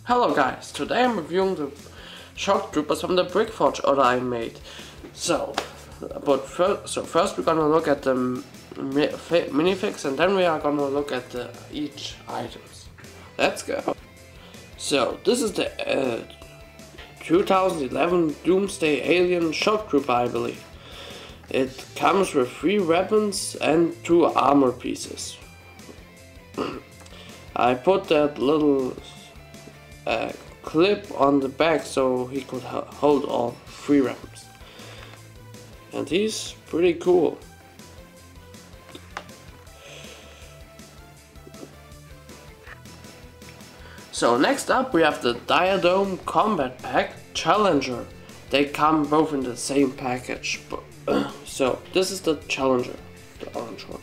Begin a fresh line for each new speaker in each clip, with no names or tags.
Hello guys, today I'm reviewing the shock troopers from the Brickforge order I made. First we're gonna look at the minifigs and then we are gonna look at each items. Let's go. So this is the 2011 Doomsday Alien Shock Trooper, I believe. It comes with 3 weapons and 2 armor pieces. I put that little clip on the back so he could hold all 3 weapons. And he's pretty cool. So next up we have the Diadome Combat Pack Challenger. They come both in the same package. So this is the Challenger, the orange one.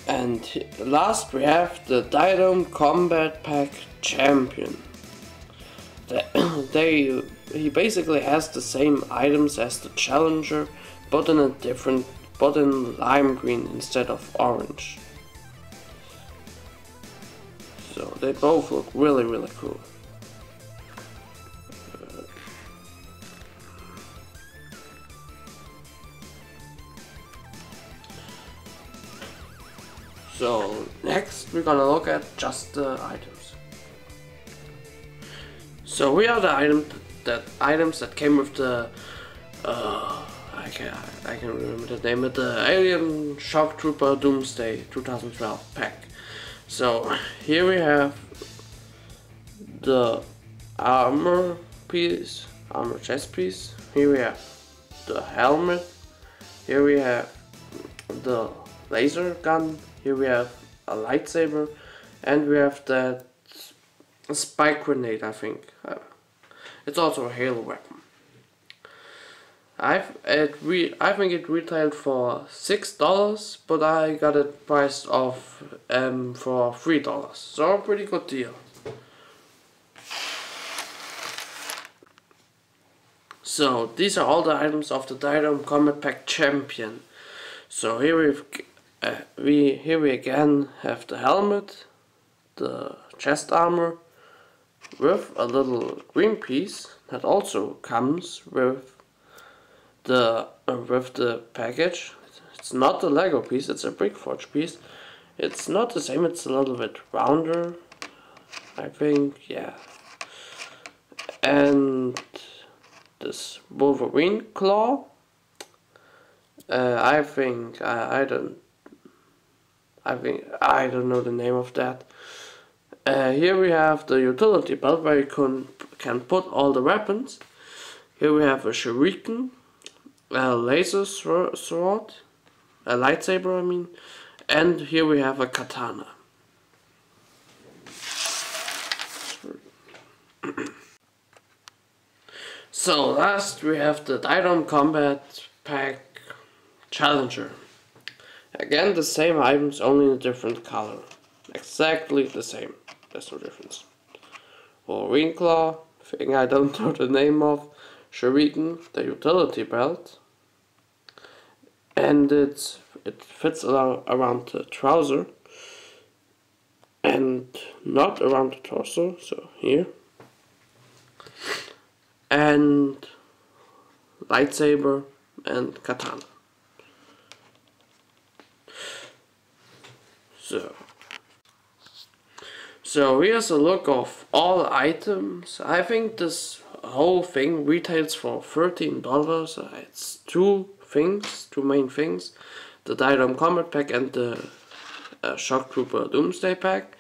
And last we have the Diadome Combat Pack Champion. He basically has the same items as the Challenger, but in lime green instead of orange. So they both look really cool. So next we're gonna look at just the items. So we are the items that came with the I can remember the name of the Alien Shock Trooper Doomsday 2012 pack. So here we have the armor chest piece. Here we have the helmet. Here we have the laser gun. Here we have a lightsaber, and we have that spike grenade, I think. It's also a Halo weapon. I think it retailed for $6, but I got it priced off for $3, so a pretty good deal. So these are all the items of the Diadome Combat Pack Champion. So here we again have the helmet, the chest armor, with a little green piece that also comes with the package. It's not the Lego piece, it's a Brickforge piece. It's not the same, it's a little bit rounder, I think, yeah. And this Wolverine claw. I don't know the name of that. Here we have the utility belt where you can put all the weapons. Here we have a shuriken, a laser sword, a lightsaber I mean, and here we have a katana. So last we have the Diadome Combat Pack Challenger. Again the same items, only in a different color. Exactly the same, there's no difference. Wolverine claw, thing I don't know the name of. Shuriken, the utility belt. And it fits around the trouser. And not around the torso, so here. And lightsaber and katana. So here's a look of all items. I think this whole thing retails for $13. It's two main things. The Diadome Combat Pack and the Shock Trooper Doomsday Pack.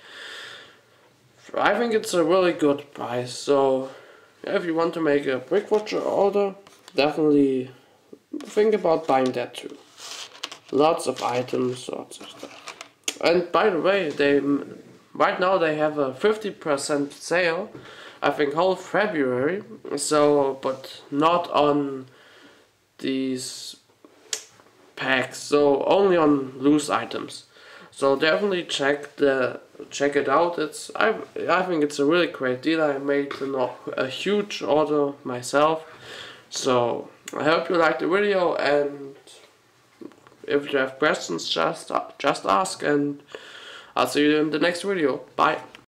I think it's a really good price. So if you want to make a Brickforge order, definitely think about buying that too. Lots of items, lots of stuff. And by the way, right now they have a 50% sale, I think whole February, so, but not on these packs, so only on loose items. So definitely check it out. I think it's a really great deal. I made a huge order myself. So I hope you liked the video, and if you have questions, just ask, and I'll see you in the next video. Bye.